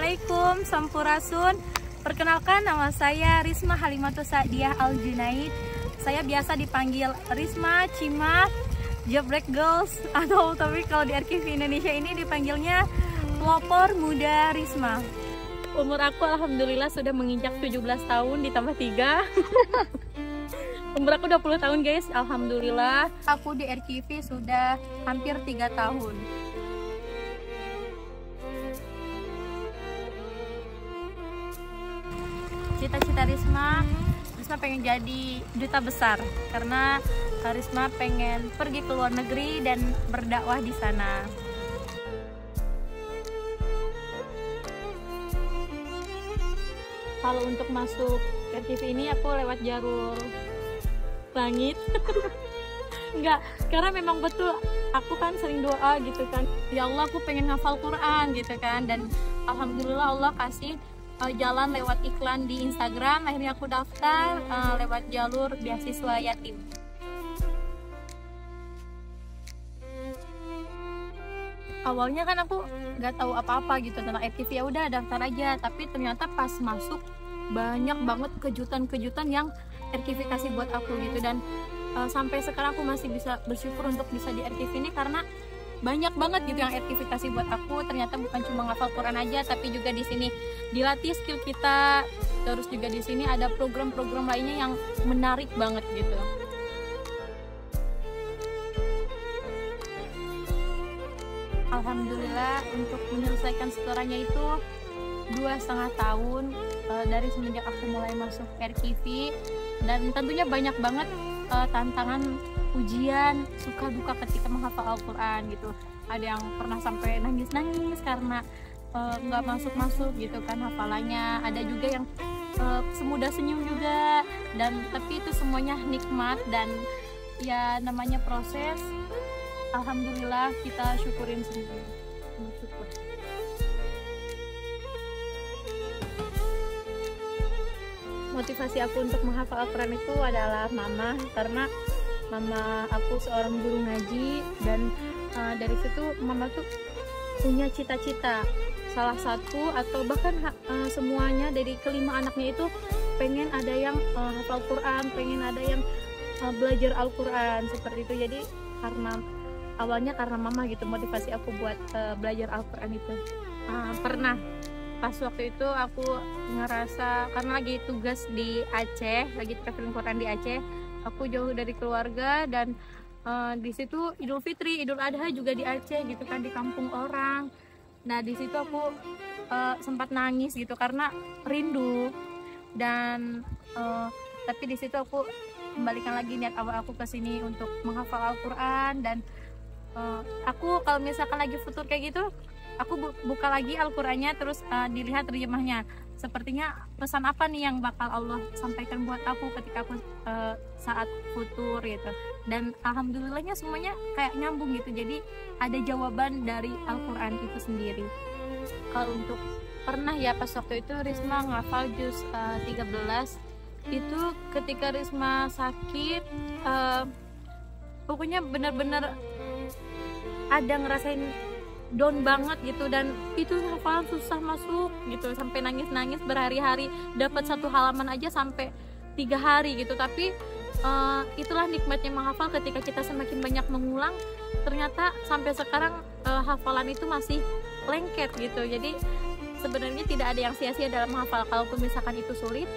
Assalamualaikum, Sampurasun. Perkenalkan, nama saya Risma Halimatus Sa'diah Al-Junaid. Saya biasa dipanggil Risma, Cima, Jebrek Girls, atau tapi kalau di RKV Indonesia ini dipanggilnya Pelopor Muda Risma. Umur aku alhamdulillah sudah menginjak 17 tahun ditambah 3. Umur aku 20 tahun guys, alhamdulillah. Aku di RKV sudah hampir 3 tahun. Cita-cita Risma pengen jadi duta besar karena Risma pengen pergi ke luar negeri dan berdakwah di sana. Kalau untuk masuk RKV ini aku lewat jalur langit. Enggak, karena memang betul aku kan sering doa gitu kan, ya Allah aku pengen ngafal Quran gitu kan, dan alhamdulillah Allah kasih jalan lewat iklan di Instagram. Akhirnya aku daftar lewat jalur beasiswa yatim. Awalnya kan aku nggak tahu apa-apa gitu tentang RKV, ya udah daftar aja. Tapi ternyata pas masuk banyak banget kejutan-kejutan yang RKV kasih buat aku gitu, dan sampai sekarang aku masih bisa bersyukur untuk bisa di RKV ini karena banyak banget gitu yang RKV kasih buat aku. Ternyata bukan cuma ngafal Quran aja, tapi juga di sini dilatih skill kita. Terus juga di sini ada program-program lainnya yang menarik banget gitu. Alhamdulillah untuk menyelesaikan setorannya itu 2,5 tahun dari semenjak aku mulai masuk RKV, dan tentunya banyak banget tantangan, ujian, suka duka ketika menghafal Al-Quran gitu. Ada yang pernah sampai nangis-nangis karena nggak masuk-masuk gitu kan hafalannya. Ada juga yang semudah senyum juga, dan tapi itu semuanya nikmat dan ya namanya proses. Alhamdulillah kita syukurin sendiri. Syukur. Motivasi aku untuk menghafal Al-Quran itu adalah mama, karena mama aku seorang guru ngaji, dan dari situ mama tuh punya cita-cita, salah satu atau bahkan semuanya dari kelima anaknya itu pengen ada yang hafal Quran, pengen ada yang belajar Al-Quran seperti itu. Jadi awalnya karena mama gitu motivasi aku buat belajar Al-Quran itu. Pernah pas waktu itu aku ngerasa karena lagi tugas di Aceh, lagi traveling Quran di Aceh, aku jauh dari keluarga, dan di situ Idul Fitri, Idul Adha juga di Aceh gitu kan, di kampung orang. Nah di situ aku sempat nangis gitu karena rindu, dan tapi di situ aku kembalikan lagi niat awal aku ke sini untuk menghafal Al-Quran. Dan aku kalau misalkan lagi futur kayak gitu, aku buka lagi Al-Qurannya, terus dilihat terjemahnya, sepertinya pesan apa nih yang bakal Allah sampaikan buat aku ketika aku saat futur gitu. Dan alhamdulillahnya semuanya kayak nyambung gitu, jadi ada jawaban dari Al-Quran itu sendiri. Kalau untuk pernah ya pas waktu itu Risma ngafal juz 13 itu ketika Risma sakit, pokoknya bener-bener ada ngerasain down banget gitu, dan itu hafalan susah masuk gitu, sampai nangis-nangis berhari-hari, dapat 1 halaman aja sampai 3 hari gitu. Tapi itulah nikmatnya menghafal, ketika kita semakin banyak mengulang, ternyata sampai sekarang hafalan itu masih lengket gitu. Jadi sebenarnya tidak ada yang sia-sia dalam menghafal. Kalaupun misalkan itu sulit,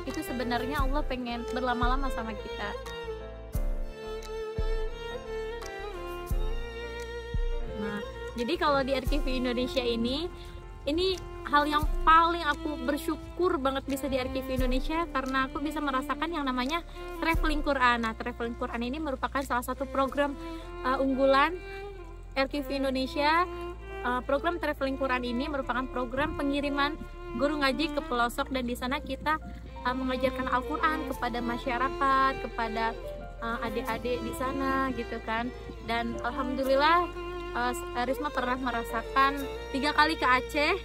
itu sebenarnya Allah pengen berlama-lama sama kita. Jadi kalau di RKV Indonesia ini hal yang paling aku bersyukur banget bisa di RKV Indonesia, karena aku bisa merasakan yang namanya traveling Quran. Nah, traveling Quran ini merupakan salah satu program unggulan RKV Indonesia. Program traveling Quran ini merupakan program pengiriman guru ngaji ke pelosok, dan di sana kita mengajarkan Al-Quran kepada masyarakat, kepada adik-adik di sana gitu kan. Dan alhamdulillah Risma pernah merasakan 3 kali ke Aceh,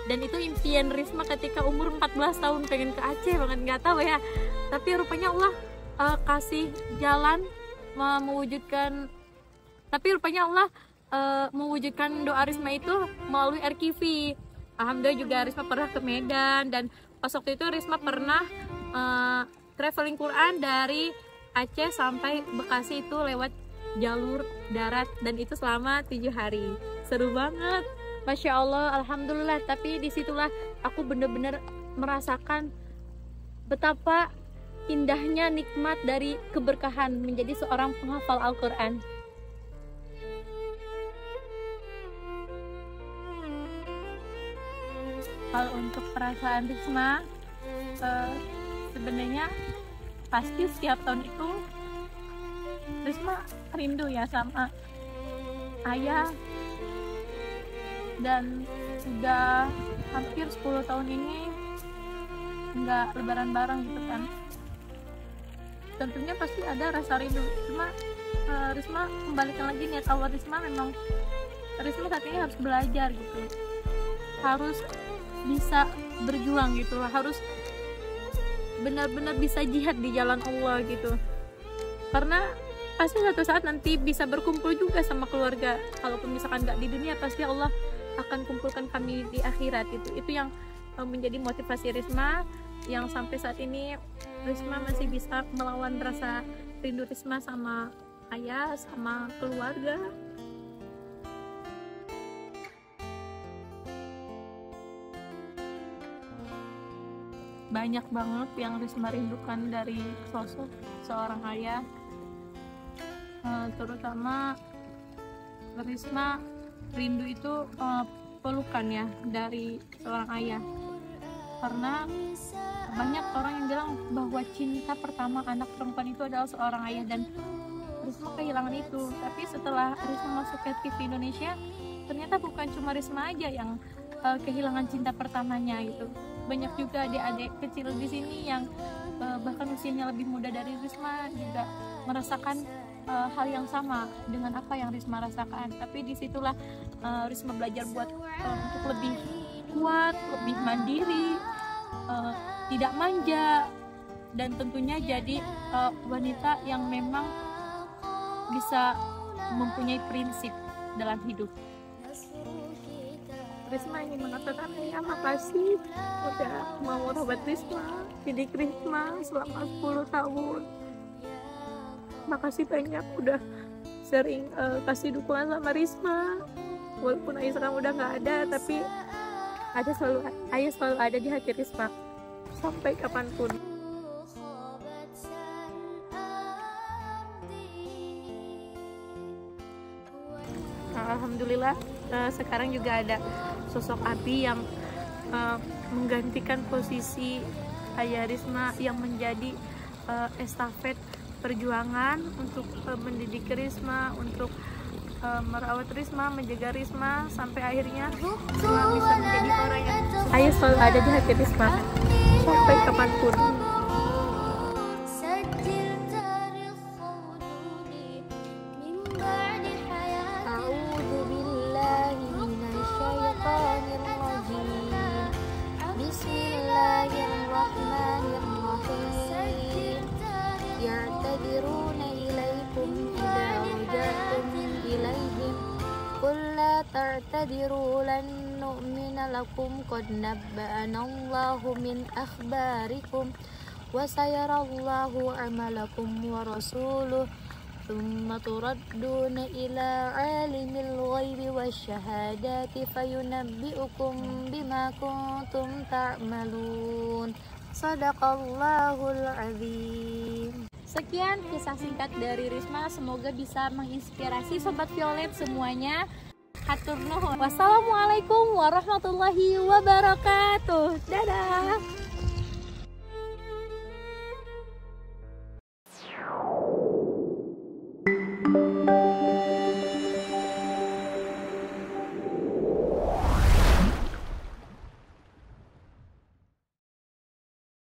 dan itu impian Risma ketika umur 14 tahun pengen ke Aceh banget, nggak tahu ya, tapi rupanya Allah kasih jalan mewujudkan, tapi rupanya Allah mewujudkan doa Risma itu melalui RKV. Alhamdulillah juga Risma pernah ke Medan, dan pas waktu itu Risma pernah traveling Quran dari Aceh sampai Bekasi itu lewat jalur darat, dan itu selama 7 hari. Seru banget, Masya Allah, Alhamdulillah. Tapi disitulah aku bener-bener merasakan betapa indahnya nikmat dari keberkahan menjadi seorang penghafal Al-Quran. Kalau untuk perasaan Risma, sebenarnya pasti setiap tahun itu Risma rindu ya sama ayah, dan sudah hampir 10 tahun ini nggak lebaran bareng gitu kan. Tentunya pasti ada rasa rindu, cuma Risma kembalikan lagi niat awal Risma. Memang Risma saat ini harus belajar gitu, harus bisa berjuang gitu, harus benar-benar bisa jihad di jalan Allah gitu, karena pasti suatu saat nanti bisa berkumpul juga sama keluarga. Kalaupun misalkan nggak di dunia, pasti Allah akan kumpulkan kami di akhirat. Itu yang menjadi motivasi Risma, yang sampai saat ini Risma masih bisa melawan rasa rindu Risma sama ayah, sama keluarga. Banyak banget yang Risma rindukan dari sosok seorang ayah, terutama Risma rindu itu pelukan ya dari seorang ayah, karena banyak orang yang bilang bahwa cinta pertama anak perempuan itu adalah seorang ayah, dan Risma kehilangan itu. Tapi setelah Risma masuk ke TV Indonesia, ternyata bukan cuma Risma aja yang kehilangan cinta pertamanya gitu. Banyak juga adik-adik kecil di sini yang bahkan usianya lebih muda dari Risma juga merasakan hal yang sama dengan apa yang Risma rasakan. Tapi disitulah Risma belajar buat untuk lebih kuat, lebih mandiri, tidak manja, dan tentunya jadi wanita yang memang bisa mempunyai prinsip dalam hidup. Risma ingin mengatakan terima kasih udah mau merawat Risma, didik Risma selama 10 tahun. Makasih banyak udah sering kasih dukungan sama Risma. Walaupun ayah sekarang udah nggak ada, tapi ayah selalu ada di hati Risma sampai kapanpun. Alhamdulillah sekarang juga ada sosok Abi yang menggantikan posisi ayah Risma, yang menjadi estafet perjuangan untuk mendidik Risma, untuk merawat Risma, menjaga Risma, sampai akhirnya Risma bisa menjadi orang yang ayah selalu ada di hati Risma sampai kapanpun. يعتذرون إليكم إذا رجعتم إليهم قل لا تعتذروا لن نؤمن لكم قد نبأنا الله من أخباركم وسيرى الله عملكم ورسوله ثم تردون إلى عالم الغيب والشهادات فينبئكم بما كنتم تعملون. Sadaqallahul azim. Sekian kisah singkat dari Risma, semoga bisa menginspirasi Sobat Violet semuanya. Hatur nuhun. Wassalamualaikum warahmatullahi wabarakatuh. Dadah.